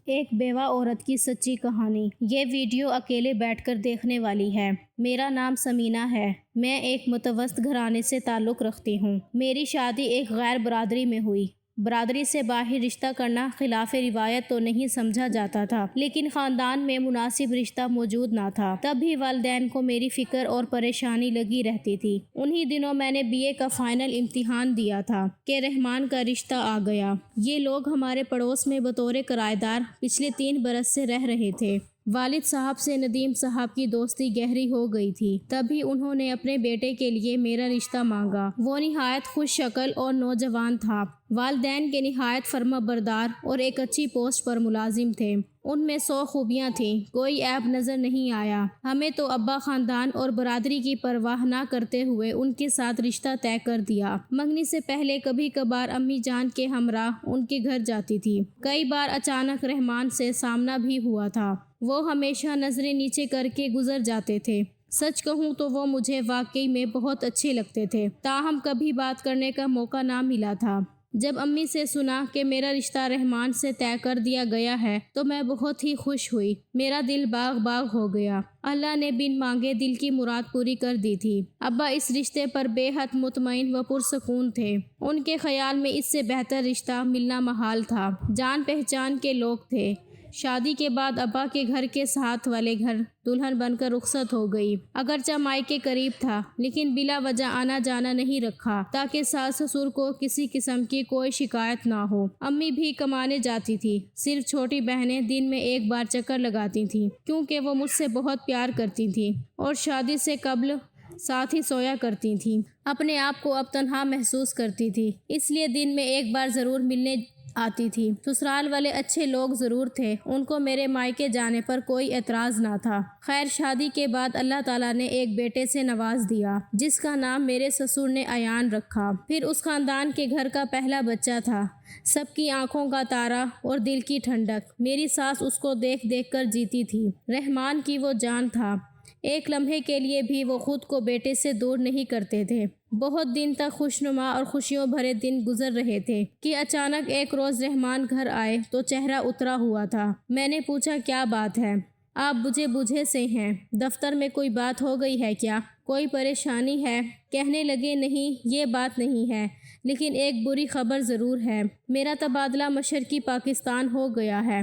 ایک بیوہ عورت کی سچی کہانی۔ یہ ویڈیو اکیلے بیٹھ کر دیکھنے والی ہے۔ میرا نام سمینہ ہے۔ میں ایک متوسط گھرانے سے تعلق رکھتی ہوں۔ میری شادی ایک غیر برادری میں ہوئی۔ برادری سے باہر رشتہ کرنا خلاف روایت تو نہیں سمجھا جاتا تھا، لیکن خاندان میں مناسب رشتہ موجود نہ تھا۔ تب بھی والدین کو میری فکر اور پریشانی لگی رہتی تھی۔ انہی دنوں میں نے BA کا فائنل امتحان دیا تھا کہ رحمان کا رشتہ آ گیا۔ یہ لوگ ہمارے پڑوس میں بطور کرایہ دار پچھلے 3 برس سے رہ رہے تھے۔ والد صاحب سے ندیم صاحب کی دوستی گہری ہو گئی تھی۔ تبھی انہوں نے اپنے بیٹے کے لیے میرا رشتہ مانگا۔ وہ نہایت خوش شکل اور نوجوان تھا۔ والدین کے نہایت فرما بردار اور ایک اچھی پوسٹ پر ملازم تھے۔ ان میں 100 خوبیاں تھیں، کوئی عیب نظر نہیں آیا۔ ہمیں تو ابا خاندان اور برادری کی پرواہ نہ کرتے ہوئے ان کے ساتھ رشتہ طے کر دیا۔ منگنی سے پہلے کبھی کبھار امی جان کے ہمراہ ان کے گھر جاتی تھی۔ کئی بار اچانک رحمان سے سامنا بھی ہوا تھا۔ وہ ہمیشہ نظریں نیچے کر کے گزر جاتے تھے۔ سچ کہوں تو وہ مجھے واقعی میں بہت اچھے لگتے تھے، تاہم کبھی بات کرنے کا موقع نہ ملا تھا۔ جب امی سے سنا کہ میرا رشتہ رحمان سے طے کر دیا گیا ہے تو میں بہت ہی خوش ہوئی۔ میرا دل باغ باغ ہو گیا۔ اللہ نے بن مانگے دل کی مراد پوری کر دی تھی۔ ابا اس رشتے پر بے حد مطمئن و پرسکون تھے۔ ان کے خیال میں اس سے بہتر رشتہ ملنا محال تھا۔ جان پہچان کے لوگ تھے۔ شادی کے بعد ابا کے گھر کے ساتھ والے گھر دلہن بن کر رخصت ہو گئی۔ اگرچہ مائکے قریب تھا، لیکن بلا وجہ آنا جانا نہیں رکھا تاکہ ساس سسر کو کسی قسم کی کوئی شکایت نہ ہو۔ امی بھی کمانے جاتی تھی۔ صرف چھوٹی بہنیں دن میں ایک بار چکر لگاتی تھیں، کیونکہ وہ مجھ سے بہت پیار کرتی تھیں اور شادی سے قبل ساتھ ہی سویا کرتی تھیں۔ اپنے آپ کو اب تنہا محسوس کرتی تھی، اس لیے دن میں ایک بار ضرور ملنے آتی تھی۔ سسرال والے اچھے لوگ ضرور تھے، ان کو میرے مائکے جانے پر کوئی اعتراض نہ تھا۔ خیر شادی کے بعد اللہ تعالیٰ نے ایک بیٹے سے نواز دیا، جس کا نام میرے سسر نے ایان رکھا۔ پھر اس خاندان کے گھر کا پہلا بچہ تھا۔ سب کی آنکھوں کا تارا اور دل کی ٹھنڈک۔ میری ساس اس کو دیکھ دیکھ کر جیتی تھی۔ رحمان کی وہ جان تھا۔ ایک لمحے کے لیے بھی وہ خود کو بیٹے سے دور نہیں کرتے تھے۔ بہت دن تک خوشنما اور خوشیوں بھرے دن گزر رہے تھے کہ اچانک ایک روز رحمان گھر آئے تو چہرہ اترا ہوا تھا۔ میں نے پوچھا کیا بات ہے؟ آپ بجھے سے ہیں، دفتر میں کوئی بات ہو گئی ہے کیا؟ کوئی پریشانی ہے؟ کہنے لگے نہیں یہ بات نہیں ہے، لیکن ایک بری خبر ضرور ہے۔ میرا تبادلہ مشرقی پاکستان ہو گیا ہے،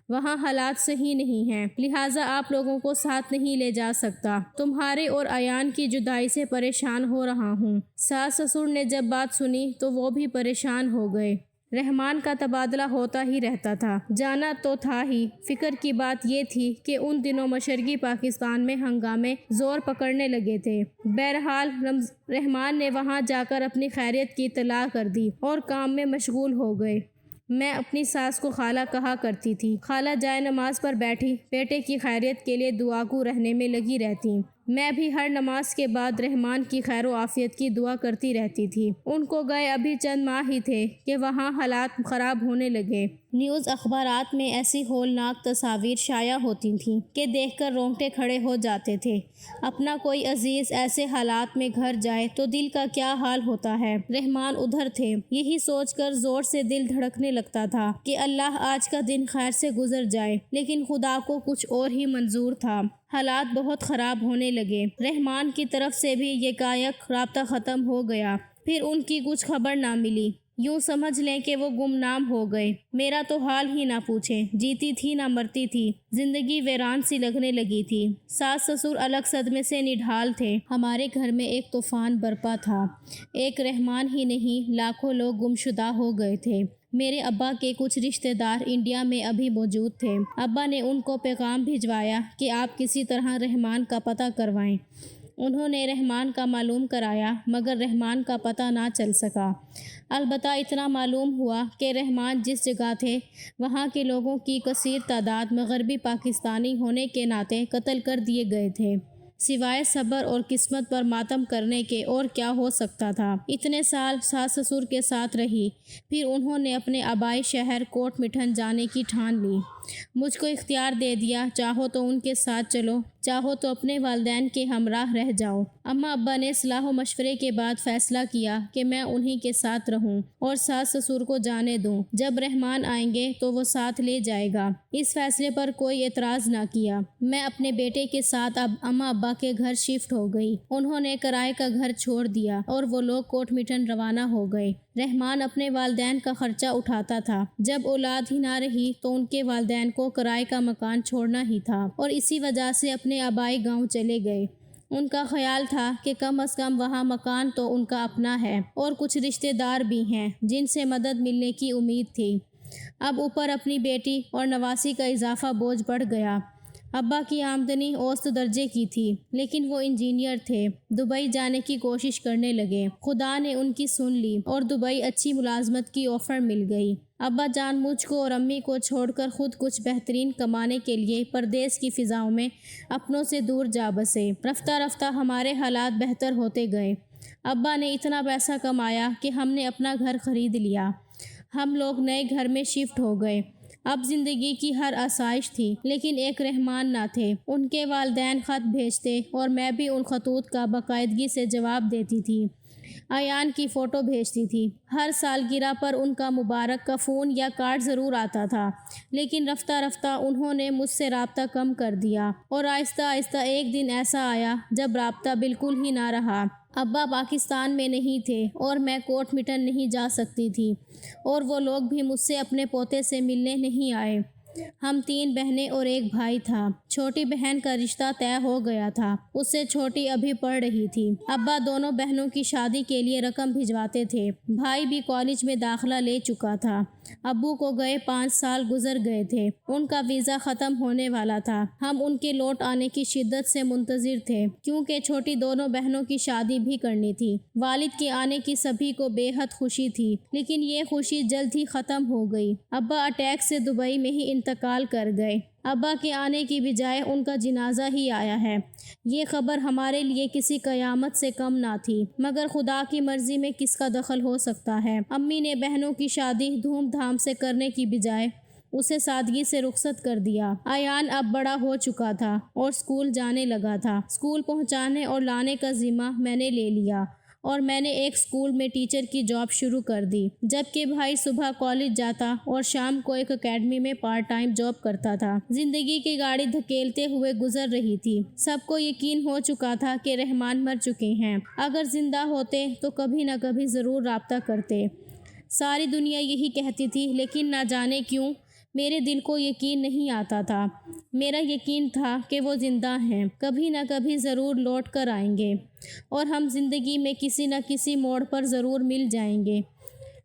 وہاں حالات صحیح نہیں ہیں، لہٰذا آپ لوگوں کو ساتھ نہیں لے جا سکتا۔ تمہارے اور ایان کی جدائی سے پریشان ہو رہا ہوں۔ ساس سسر نے جب بات سنی تو وہ بھی پریشان ہو گئے۔ رحمان کا تبادلہ ہوتا ہی رہتا تھا، جانا تو تھا ہی۔ فکر کی بات یہ تھی کہ ان دنوں مشرقی پاکستان میں ہنگامے زور پکڑنے لگے تھے۔ بہرحال رحمان نے وہاں جا کر اپنی خیریت کی اطلاع کر دی اور کام میں مشغول ہو گئے۔ میں اپنی ساس کو خالہ کہا کرتی تھی۔ خالہ جائے نماز پر بیٹھی بیٹے کی خیریت کے لیے دعاگو رہنے میں لگی رہتی۔ میں بھی ہر نماز کے بعد رحمان کی خیر و عافیت کی دعا کرتی رہتی تھی۔ ان کو گئے ابھی چند ماہ ہی تھے کہ وہاں حالات خراب ہونے لگے۔ نیوز اخبارات میں ایسی ہولناک تصاویر شائع ہوتی تھیں کہ دیکھ کر رونگٹے کھڑے ہو جاتے تھے۔ اپنا کوئی عزیز ایسے حالات میں گھر جائے تو دل کا کیا حال ہوتا ہے۔ رحمان ادھر تھے، یہی سوچ کر زور سے دل دھڑکنے لگتا تھا کہ اللہ آج کا دن خیر سے گزر جائے، لیکن خدا کو کچھ اور ہی منظور تھا۔ حالات بہت خراب ہونے لگے۔ رحمان کی طرف سے بھی یکایک رابطہ ختم ہو گیا۔ پھر ان کی کچھ خبر نہ ملی، یوں سمجھ لیں کہ وہ گمنام ہو گئے۔ میرا تو حال ہی نہ پوچھیں، جیتی تھی نہ مرتی تھی، زندگی ویران سی لگنے لگی تھی۔ ساس سسر الگ صدمے سے نڈھال تھے۔ ہمارے گھر میں ایک طوفان برپا تھا۔ ایک رحمان ہی نہیں، لاکھوں لوگ گمشدہ ہو گئے تھے۔ میرے ابا کے کچھ رشتہ دار انڈیا میں ابھی موجود تھے۔ ابا نے ان کو پیغام بھجوایا کہ آپ کسی طرح رحمان کا پتہ کروائیں۔ انہوں نے رحمان کا معلوم کرایا، مگر رحمان کا پتہ نہ چل سکا۔ البتہ اتنا معلوم ہوا کہ رحمان جس جگہ تھے وہاں کے لوگوں کی کثیر تعداد مغربی پاکستانی ہونے کے ناطے قتل کر دیے گئے تھے۔ سوائے صبر اور قسمت پر ماتم کرنے کے اور کیا ہو سکتا تھا۔ اتنے سال ساس سسر کے ساتھ رہی، پھر انہوں نے اپنے آبائی شہر کوٹ مٹھن جانے کی ٹھان لی۔ مجھ کو اختیار دے دیا، چاہو تو ان کے ساتھ چلو، چاہو تو اپنے والدین کے ہمراہ رہ جاؤ۔ اماں ابا نے صلاح و مشورے کے بعد فیصلہ کیا کہ میں انہی کے ساتھ رہوں اور ساس سسر کو جانے دوں۔ جب رحمان آئیں گے تو وہ ساتھ لے جائے گا۔ اس فیصلے پر کوئی اعتراض نہ کیا۔ میں اپنے بیٹے کے ساتھ اب اماں ابا کے گھر شفٹ ہو گئی۔ انہوں نے کرائے کا گھر چھوڑ دیا اور وہ لوگ کوٹ میٹن روانہ ہو گئے۔ رحمان اپنے والدین کا خرچہ اٹھاتا تھا۔ جب اولاد ہی نہ رہی تو ان کے والدین کو کرائے کا مکان چھوڑنا ہی تھا اور اسی وجہ سے اپنے آبائی گاؤں چلے گئے۔ ان کا خیال تھا کہ کم از کم وہاں مکان تو ان کا اپنا ہے اور کچھ رشتہ دار بھی ہیں جن سے مدد ملنے کی امید تھی۔ اب اوپر اپنی بیٹی اور نواسی کا اضافہ بوجھ بڑھ گیا۔ ابا کی آمدنی اوسط درجے کی تھی لیکن وہ انجینئر تھے۔ دبئی جانے کی کوشش کرنے لگے۔ خدا نے ان کی سن لی اور دبئی اچھی ملازمت کی آفر مل گئی۔ ابا جان مجھ کو اور امی کو چھوڑ کر خود کچھ بہترین کمانے کے لیے پردیس کی فضاؤں میں اپنوں سے دور جا بسے۔ رفتہ رفتہ ہمارے حالات بہتر ہوتے گئے۔ ابا نے اتنا پیسہ کمایا کہ ہم نے اپنا گھر خرید لیا۔ ہم لوگ نئے گھر میں شفٹ ہو گئے۔ اب زندگی کی ہر آسائش تھی لیکن ایک رحمان نہ تھے۔ ان کے والدین خط بھیجتے اور میں بھی ان خطوط کا باقاعدگی سے جواب دیتی تھی۔ ایان کی فوٹو بھیجتی تھی۔ ہر سالگرہ پر ان کا مبارک کا فون یا کارڈ ضرور آتا تھا لیکن رفتہ رفتہ انہوں نے مجھ سے رابطہ کم کر دیا اور آہستہ آہستہ ایک دن ایسا آیا جب رابطہ بالکل ہی نہ رہا۔ ابا پاکستان میں نہیں تھے اور میں کوٹ میٹن نہیں جا سکتی تھی اور وہ لوگ بھی مجھ سے اپنے پوتے سے ملنے نہیں آئے۔ ہم 3 بہنیں اور ایک بھائی تھا۔ چھوٹی بہن کا رشتہ طے ہو گیا تھا، اس سے چھوٹی ابھی پڑھ رہی تھی۔ ابا دونوں بہنوں کی شادی کے لیے رقم بھجواتے تھے۔ بھائی بھی کالج میں داخلہ لے چکا تھا۔ ابو کو گئے 5 سال گزر گئے تھے۔ ان کا ویزا ختم ہونے والا تھا۔ ہم ان کے لوٹ آنے کی شدت سے منتظر تھے کیونکہ چھوٹی دونوں بہنوں کی شادی بھی کرنی تھی۔ والد کے آنے کی سبھی کو بے حد خوشی تھی لیکن یہ خوشی جلد ہی ختم ہو گئی۔ ابا اٹیک سے دبئی میں ہی انتقال کر گئے۔ ابا کے آنے کی بجائے ان کا جنازہ ہی آیا ہے۔ یہ خبر ہمارے لیے کسی قیامت سے کم نہ تھی مگر خدا کی مرضی میں کس کا دخل ہو سکتا ہے۔ امی نے بہنوں کی شادی دھوم دھام سے کرنے کی بجائے اسے سادگی سے رخصت کر دیا۔ ایان اب بڑا ہو چکا تھا اور اسکول جانے لگا تھا۔ اسکول پہنچانے اور لانے کا ذمہ میں نے لے لیا اور میں نے ایک اسکول میں ٹیچر کی جاب شروع کر دی جبکہ بھائی صبح کالج جاتا اور شام کو ایک اکیڈمی میں پارٹ ٹائم جاب کرتا تھا۔ زندگی کی گاڑی دھکیلتے ہوئے گزر رہی تھی۔ سب کو یقین ہو چکا تھا کہ رحمان مر چکے ہیں۔ اگر زندہ ہوتے تو کبھی نہ کبھی ضرور رابطہ کرتے۔ ساری دنیا یہی کہتی تھی لیکن نہ جانے کیوں میرے دل کو یقین نہیں آتا تھا۔ میرا یقین تھا کہ وہ زندہ ہیں، کبھی نہ کبھی ضرور لوٹ کر آئیں گے اور ہم زندگی میں کسی نہ کسی موڑ پر ضرور مل جائیں گے۔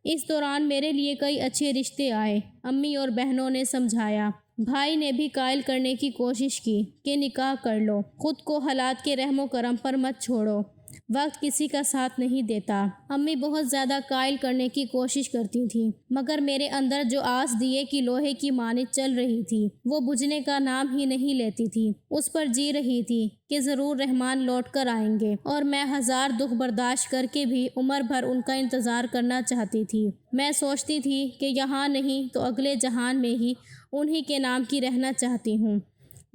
اس دوران میرے لیے کئی اچھے رشتے آئے۔ امی اور بہنوں نے سمجھایا۔ بھائی نے بھی قائل کرنے کی کوشش کی کہ نکاح کر لو، خود کو حالات کے رحم و کرم پر مت چھوڑو، وقت کسی کا ساتھ نہیں دیتا۔ امی بہت زیادہ قائل کرنے کی کوشش کرتی تھیں مگر میرے اندر جو آس دیے کی لوہے کی مانند چل رہی تھی وہ بجھنے کا نام ہی نہیں لیتی تھی۔ اس پر جی رہی تھی کہ ضرور رحمان لوٹ کر آئیں گے اور میں ہزار دکھ برداشت کر کے بھی عمر بھر ان کا انتظار کرنا چاہتی تھی۔ میں سوچتی تھی کہ یہاں نہیں تو اگلے جہان میں ہی انہی کے نام کی رہنا چاہتی ہوں۔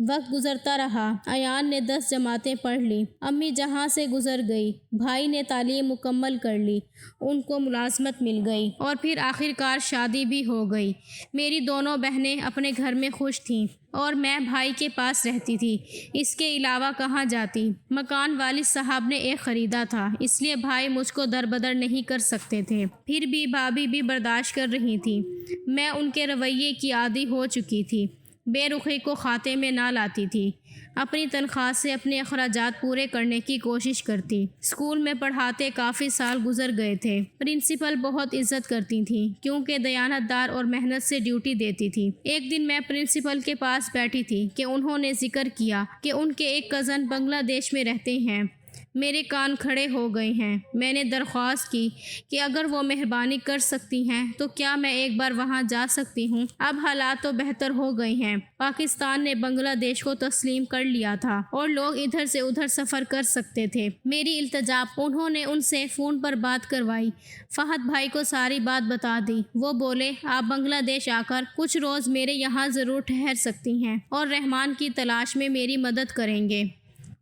وقت گزرتا رہا۔ ایان نے 10 جماعتیں پڑھ لی۔ امی جہاں سے گزر گئی۔ بھائی نے تعلیم مکمل کر لی، ان کو ملازمت مل گئی اور پھر آخرکار شادی بھی ہو گئی۔ میری دونوں بہنیں اپنے گھر میں خوش تھیں اور میں بھائی کے پاس رہتی تھی۔ اس کے علاوہ کہاں جاتی؟ مکان والد صاحب نے ایک خریدا تھا اس لیے بھائی مجھ کو دربدر نہیں کر سکتے تھے۔ پھر بھی بھابھی بھی برداشت کر رہی تھی۔ میں ان کے رویے کی عادی ہو چکی تھی۔ بے رخی کو کھاتے میں نہ لاتی تھی۔ اپنی تنخواہ سے اپنے اخراجات پورے کرنے کی کوشش کرتی۔ اسکول میں پڑھاتے کافی سال گزر گئے تھے۔ پرنسپل بہت عزت کرتی تھیں کیونکہ دیانت دار اور محنت سے ڈیوٹی دیتی تھی۔ ایک دن میں پرنسپل کے پاس بیٹھی تھی کہ انہوں نے ذکر کیا کہ ان کے ایک کزن بنگلہ دیش میں رہتے ہیں۔ میرے کان کھڑے ہو گئے ہیں۔ میں نے درخواست کی کہ اگر وہ مہربانی کر سکتی ہیں تو کیا میں ایک بار وہاں جا سکتی ہوں؟ اب حالات تو بہتر ہو گئے ہیں۔ پاکستان نے بنگلہ دیش کو تسلیم کر لیا تھا اور لوگ ادھر سے ادھر سفر کر سکتے تھے۔ میری التجا انہوں نے ان سے فون پر بات کروائی، فہد بھائی کو ساری بات بتا دی۔ وہ بولے آپ بنگلہ دیش آ کر کچھ روز میرے یہاں ضرور ٹھہر سکتی ہیں اور رحمان کی تلاش میں میری مدد کریں گے۔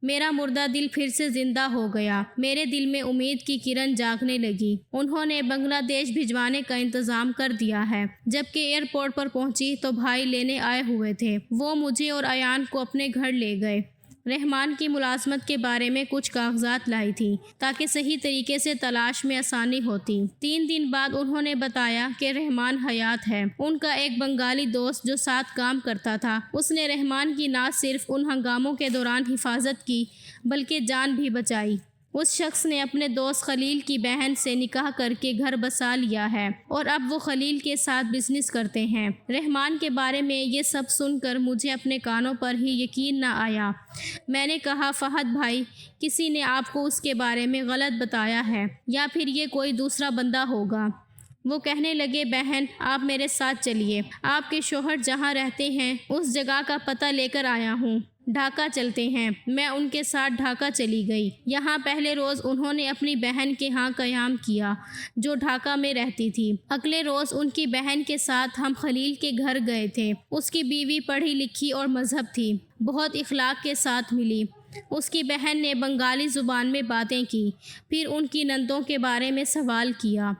میرا مردہ دل پھر سے زندہ ہو گیا۔ میرے دل میں امید کی کرن جاگنے لگی۔ انہوں نے بنگلہ دیش بھجوانے کا انتظام کر دیا ہے۔ جبکہ ایئرپورٹ پر پہنچی تو بھائی لینے آئے ہوئے تھے۔ وہ مجھے اور ایان کو اپنے گھر لے گئے۔ رحمان کی ملازمت کے بارے میں کچھ کاغذات لائی تھی تاکہ صحیح طریقے سے تلاش میں آسانی ہوتی۔ 3 دن بعد انہوں نے بتایا کہ رحمان حیات ہے۔ ان کا ایک بنگالی دوست جو ساتھ کام کرتا تھا، اس نے رحمان کی نہ صرف ان ہنگاموں کے دوران حفاظت کی بلکہ جان بھی بچائی۔ اس شخص نے اپنے دوست خلیل کی بہن سے نکاح کر کے گھر بسا لیا ہے اور اب وہ خلیل کے ساتھ بزنس کرتے ہیں۔ رحمان کے بارے میں یہ سب سن کر مجھے اپنے کانوں پر ہی یقین نہ آیا۔ میں نے کہا فہد بھائی، کسی نے آپ کو اس کے بارے میں غلط بتایا ہے یا پھر یہ کوئی دوسرا بندہ ہوگا۔ وہ کہنے لگے بہن آپ میرے ساتھ چلیے، آپ کے شوہر جہاں رہتے ہیں اس جگہ کا پتہ لے کر آیا ہوں، ڈھاکہ چلتے ہیں۔ میں ان کے ساتھ ڈھاکہ چلی گئی۔ یہاں پہلے روز انہوں نے اپنی بہن کے ہاں قیام کیا جو ڈھاکہ میں رہتی تھی۔ اگلے روز ان کی بہن کے ساتھ ہم خلیل کے گھر گئے تھے۔ اس کی بیوی پڑھی لکھی اور مذہب تھی، بہت اخلاق کے ساتھ ملی۔ اس کی بہن نے بنگالی زبان میں باتیں کی، پھر ان کی نندوں کے بارے میں سوال کیا۔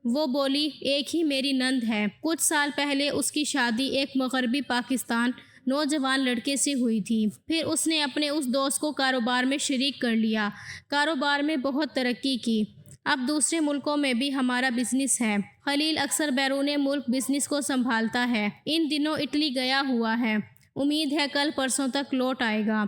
وہ بولی ایک ہی میری نند ہے۔ کچھ سال پہلے اس کی شادی ایک مغربی پاکستان نوجوان لڑکے سے ہوئی تھی۔ پھر اس نے اپنے اس دوست کو کاروبار میں شریک کر لیا، کاروبار میں بہت ترقی کی۔ اب دوسرے ملکوں میں بھی ہمارا بزنس ہے۔ خلیل اکثر بیرون ملک بزنس کو سنبھالتا ہے، ان دنوں اٹلی گیا ہوا ہے، امید ہے کل پرسوں تک لوٹ آئے گا۔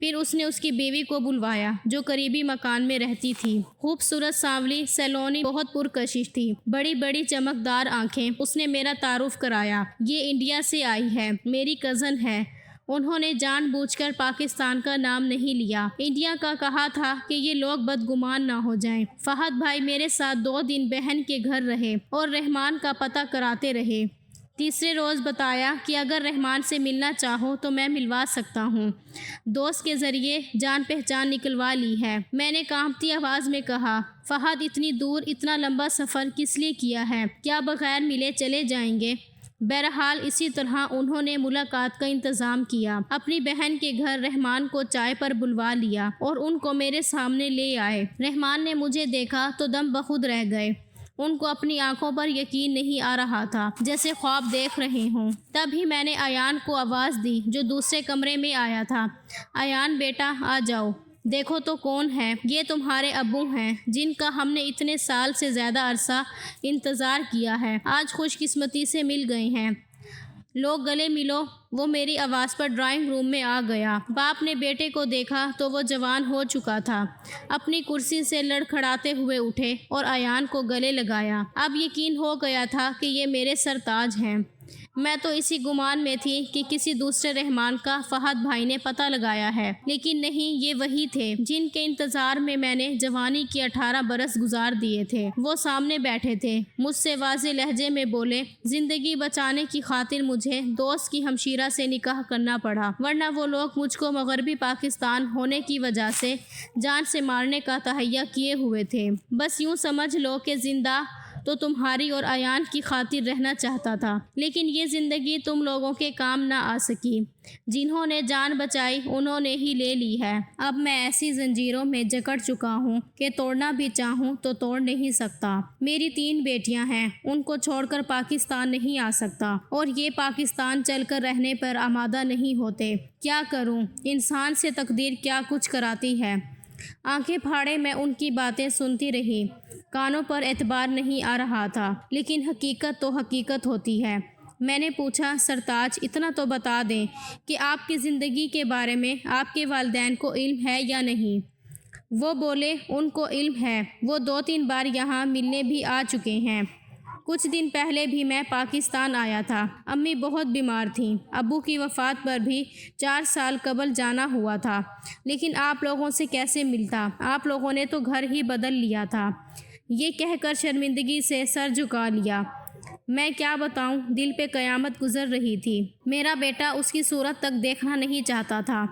پھر اس نے اس کی بیوی کو بلوایا جو قریبی مکان میں رہتی تھی۔ خوبصورت سانولی سیلونی، بہت پرکشش تھی، بڑی بڑی چمکدار آنکھیں۔ اس نے میرا تعارف کرایا، یہ انڈیا سے آئی ہے، میری کزن ہے۔ انہوں نے جان بوجھ کر پاکستان کا نام نہیں لیا، انڈیا کا کہا تھا کہ یہ لوگ بدگمان نہ ہو جائیں۔ فہد بھائی میرے ساتھ 2 دن بہن کے گھر رہے اور رحمان کا پتہ کراتے رہے۔ تیسرے روز بتایا کہ اگر رحمان سے ملنا چاہو تو میں ملوا سکتا ہوں، دوست کے ذریعے جان پہچان نکلوا لی ہے۔ میں نے کانپتی آواز میں کہا فہد اتنی دور اتنا لمبا سفر کس لیے کیا ہے؟ کیا بغیر ملے چلے جائیں گے؟ بہرحال اسی طرح انہوں نے ملاقات کا انتظام کیا۔ اپنی بہن کے گھر رحمان کو چائے پر بلوا لیا اور ان کو میرے سامنے لے آئے۔ رحمان نے مجھے دیکھا تو دم بخود رہ گئے۔ ان کو اپنی آنکھوں پر یقین نہیں آ رہا تھا، جیسے خواب دیکھ رہے ہوں۔ تب ہی میں نے ایان کو آواز دی جو دوسرے کمرے میں آیا تھا، ایان بیٹا آ جاؤ، دیکھو تو کون ہے؟ یہ تمہارے ابو ہیں جن کا ہم نے اتنے سال سے زیادہ عرصہ انتظار کیا ہے، آج خوش قسمتی سے مل گئے ہیں، لو گلے ملو۔ وہ میری آواز پر ڈرائنگ روم میں آ گیا۔ باپ نے بیٹے کو دیکھا تو وہ جوان ہو چکا تھا۔ اپنی کرسی سے لڑکھڑاتے ہوئے اٹھے اور ایان کو گلے لگایا۔ اب یقین ہو گیا تھا کہ یہ میرے سرتاج ہیں۔ میں تو اسی گمان میں تھی کہ کسی دوسرے رحمان کا فہد بھائی نے پتہ لگایا ہے، لیکن نہیں، یہ وہی تھے جن کے انتظار میں میں نے جوانی کے 18 برس گزار دیے تھے۔ وہ سامنے بیٹھے تھے، مجھ سے واضح لہجے میں بولے زندگی بچانے کی خاطر مجھے دوست کی ہمشیرہ سے نکاح کرنا پڑا، ورنہ وہ لوگ مجھ کو مغربی پاکستان ہونے کی وجہ سے جان سے مارنے کا تہیہ کیے ہوئے تھے۔ بس یوں سمجھ لو کہ زندہ تو تمہاری اور ایان کی خاطر رہنا چاہتا تھا، لیکن یہ زندگی تم لوگوں کے کام نہ آ سکی۔ جنہوں نے جان بچائی انہوں نے ہی لے لی ہے۔ اب میں ایسی زنجیروں میں جکڑ چکا ہوں کہ توڑنا بھی چاہوں تو توڑ نہیں سکتا۔ میری 3 بیٹیاں ہیں، ان کو چھوڑ کر پاکستان نہیں آ سکتا، اور یہ پاکستان چل کر رہنے پر آمادہ نہیں ہوتے۔ کیا کروں؟ انسان سے تقدیر کیا کچھ کراتی ہے۔ آنکھیں پھاڑے میں ان کی باتیں سنتی رہی، کانوں پر اعتبار نہیں آ رہا تھا، لیکن حقیقت تو حقیقت ہوتی ہے۔ میں نے پوچھا سرتاج اتنا تو بتا دیں کہ آپ کی زندگی کے بارے میں آپ کے والدین کو علم ہے یا نہیں؟ وہ بولے ان کو علم ہے، وہ 2-3 بار یہاں ملنے بھی آ چکے ہیں۔ کچھ دن پہلے بھی میں پاکستان آیا تھا۔ امی بہت بیمار تھیں۔ ابو کی وفات پر بھی 4 سال قبل جانا ہوا تھا، لیکن آپ لوگوں سے کیسے ملتا؟ آپ لوگوں نے تو گھر ہی بدل لیا تھا۔ یہ کہہ کر شرمندگی سے سر جھکا لیا۔ میں کیا بتاؤں، دل پہ قیامت گزر رہی تھی۔ میرا بیٹا اس کی صورت تک دیکھنا نہیں چاہتا تھا۔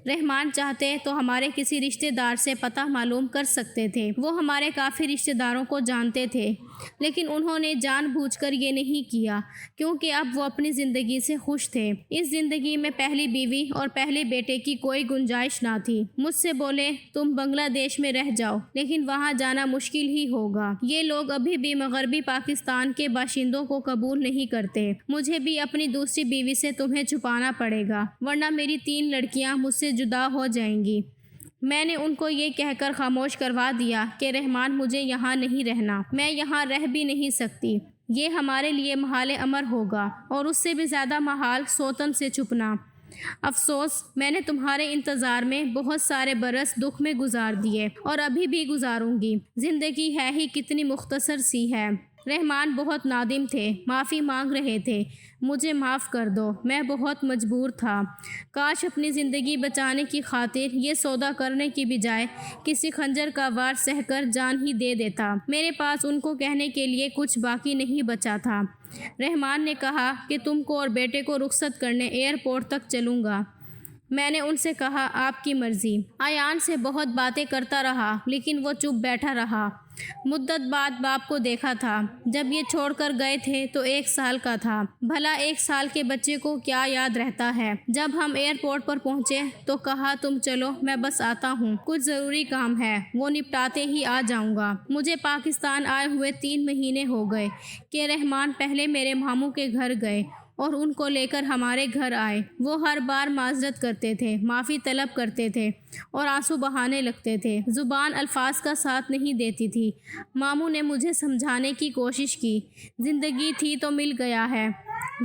رحمان چاہتے تو ہمارے کسی رشتہ دار سے پتہ معلوم کر سکتے تھے۔ وہ ہمارے کافی رشتہ داروں کو جانتے تھے، لیکن انہوں نے جان بوجھ کر یہ نہیں کیا، کیونکہ اب وہ اپنی زندگی سے خوش تھے۔ اس زندگی میں پہلی بیوی اور پہلے بیٹے کی کوئی گنجائش نہ تھی۔ مجھ سے بولے تم بنگلہ دیش میں رہ جاؤ، لیکن وہاں جانا مشکل ہی ہوگا۔ یہ لوگ ابھی بھی مغربی پاکستان کے باشندوں کو قبول نہیں کرتے۔ مجھے بھی اپنی دوسری بیوی سے تمہیں چھپانا پڑے گا، ورنہ میری 3 لڑکیاں مجھ سے جدا ہو جائیں گی۔ میں نے ان کو یہ کہہ کر خاموش کروا دیا کہ رحمان مجھے یہاں نہیں رہنا، میں یہاں رہ بھی نہیں سکتی۔ یہ ہمارے لیے محال امر ہوگا، اور اس سے بھی زیادہ محال سوتن سے چھپنا۔ افسوس، میں نے تمہارے انتظار میں بہت سارے برس دکھ میں گزار دیے، اور ابھی بھی گزاروں گی۔ زندگی ہے ہی کتنی مختصر سی ہے۔ رحمان بہت نادم تھے، معافی مانگ رہے تھے۔ مجھے معاف کر دو، میں بہت مجبور تھا۔ کاش اپنی زندگی بچانے کی خاطر یہ سودا کرنے کی بجائے کسی خنجر کا وار سہ کر جان ہی دے دیتا۔ میرے پاس ان کو کہنے کے لیے کچھ باقی نہیں بچا تھا۔ رحمان نے کہا کہ تم کو اور بیٹے کو رخصت کرنے ایئرپورٹ تک چلوں گا۔ میں نے ان سے کہا آپ کی مرضی۔ ایان سے بہت باتیں کرتا رہا، لیکن وہ چپ بیٹھا رہا۔ مدت بعد باپ کو دیکھا تھا۔ جب یہ چھوڑ کر گئے تھے تو 1 سال کا تھا۔ بھلا 1 سال کے بچے کو کیا یاد رہتا ہے؟ جب ہم ایئرپورٹ پر پہنچے تو کہا تم چلو، میں بس آتا ہوں، کچھ ضروری کام ہے، وہ نپٹاتے ہی آ جاؤں گا۔ مجھے پاکستان آئے ہوئے 3 مہینے ہو گئے کہ رحمان پہلے میرے ماموں کے گھر گئے اور ان کو لے کر ہمارے گھر آئے۔ وہ ہر بار معذرت کرتے تھے، معافی طلب کرتے تھے اور آنسو بہانے لگتے تھے۔ زبان الفاظ کا ساتھ نہیں دیتی تھی۔ ماموں نے مجھے سمجھانے کی کوشش کی، زندگی تھی تو مل گیا ہے،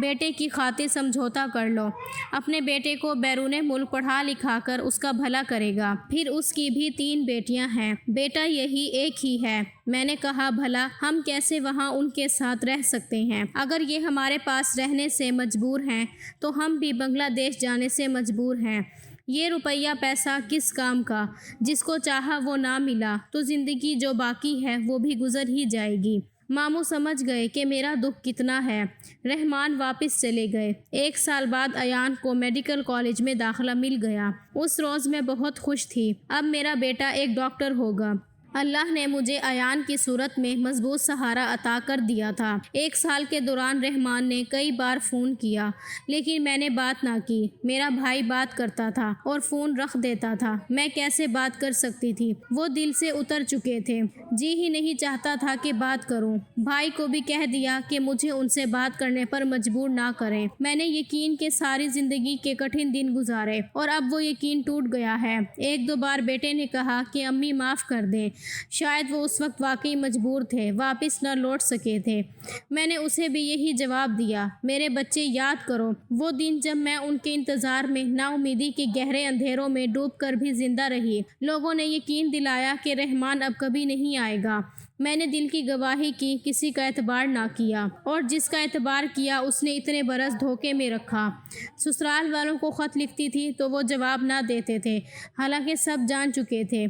بیٹے کی خاطر سمجھوتا کر لو۔ اپنے بیٹے کو بیرون ملک پڑھا لکھا کر اس کا بھلا کرے گا۔ پھر اس کی بھی 3 بیٹیاں ہیں، بیٹا یہی ایک ہی ہے۔ میں نے کہا بھلا ہم کیسے وہاں ان کے ساتھ رہ سکتے ہیں؟ اگر یہ ہمارے پاس رہنے سے مجبور ہیں تو ہم بھی بنگلہ دیش جانے سے مجبور ہیں۔ یہ روپیہ پیسہ کس کام کا؟ جس کو چاہا وہ نہ ملا تو زندگی جو باقی ہے وہ بھی گزر ہی جائے گی۔ ماموں سمجھ گئے کہ میرا دکھ کتنا ہے۔ رحمان واپس چلے گئے۔ 1 سال بعد ایان کو میڈیکل کالج میں داخلہ مل گیا۔ اس روز میں بہت خوش تھی۔ اب میرا بیٹا ایک ڈاکٹر ہوگا۔ اللہ نے مجھے ایان کی صورت میں مضبوط سہارا عطا کر دیا تھا۔ 1 سال کے دوران رحمان نے کئی بار فون کیا، لیکن میں نے بات نہ کی۔ میرا بھائی بات کرتا تھا اور فون رکھ دیتا تھا۔ میں کیسے بات کر سکتی تھی؟ وہ دل سے اتر چکے تھے۔ جی ہی نہیں چاہتا تھا کہ بات کروں۔ بھائی کو بھی کہہ دیا کہ مجھے ان سے بات کرنے پر مجبور نہ کریں۔ میں نے یقین کے ساری زندگی کے کٹھن دن گزارے، اور اب وہ یقین ٹوٹ گیا ہے۔ 1-2 بار بیٹے نے کہا کہ امی معاف کر دیں۔ شاید وہ اس وقت واقعی مجبور تھے، واپس نہ لوٹ سکے تھے۔ میں نے اسے بھی یہی جواب دیا، میرے بچے یاد کرو وہ دن جب میں ان کے انتظار میں نا امیدی کے گہرے اندھیروں میں ڈوب کر بھی زندہ رہی۔ لوگوں نے یقین دلایا کہ رحمان اب کبھی نہیں آئے گا۔ میں نے دل کی گواہی کی، کسی کا اعتبار نہ کیا، اور جس کا اعتبار کیا اس نے اتنے برس دھوکے میں رکھا۔ سسرال والوں کو خط لکھتی تھی تو وہ جواب نہ دیتے تھے، حالانکہ سب جان چکے تھے۔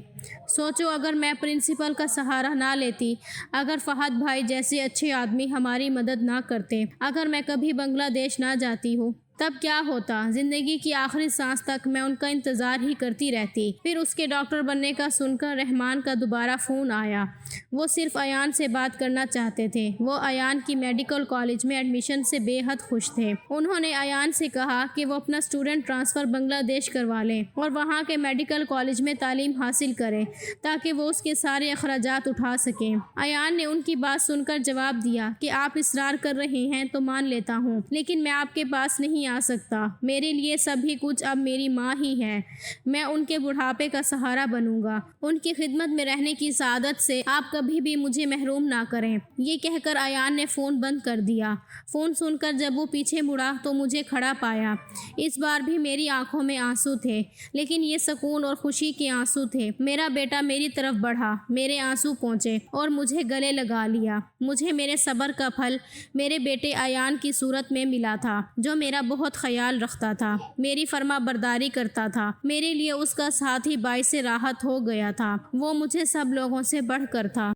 سوچو اگر میں پرنسپل کا سہارا نہ لیتی، اگر فہد بھائی جیسے اچھے آدمی ہماری مدد نہ کرتے، اگر میں کبھی بنگلہ دیش نہ جاتی ہوں، تب کیا ہوتا؟ زندگی کی آخری سانس تک میں ان کا انتظار ہی کرتی رہتی۔ پھر اس کے ڈاکٹر بننے کا سن کر رحمان کا دوبارہ فون آیا۔ وہ صرف ایان سے بات کرنا چاہتے تھے۔ وہ ایان کی میڈیکل کالج میں ایڈمیشن سے بے حد خوش تھے۔ انہوں نے ایان سے کہا کہ وہ اپنا اسٹوڈنٹ ٹرانسفر بنگلہ دیش کروا لیں اور وہاں کے میڈیکل کالج میں تعلیم حاصل کریں تاکہ وہ اس کے سارے اخراجات اٹھا سکیں۔ ایان نے ان کی بات سن کر جواب دیا کہ آپ اصرار کر رہے ہیں تو مان لیتا ہوں، لیکن میں آپ کے پاس نہیں آ سکتا۔ میرے لیے سبھی کچھ اب میری ماں ہی ہے۔ میں ان کے بڑھاپے کا سہارا بنوں گا۔ ان کی خدمت میں رہنے کی سعادت سے آپ کبھی بھی مجھے محروم نہ کریں۔ یہ کہہ کر ایان نے فون بند کر دیا۔ فون سن کر جب وہ پیچھے مڑا تو مجھے کھڑا پایا۔ اس بار بھی میری آنکھوں میں آنسو تھے، لیکن یہ سکون اور خوشی کے آنسو تھے۔ میرا بیٹا میری طرف بڑھا، میرے آنسو پہنچے اور مجھے گلے لگا لیا۔ مجھے میرے صبر کا پھل میرے بیٹے ایان کی صورت میں ملا تھا، جو میرا بہت خیال رکھتا تھا، میری فرما برداری کرتا تھا۔ میرے لیے اس کا ساتھ ہی باعث راحت ہو گیا تھا۔ وہ مجھے سب لوگوں سے بڑھ کر تھا۔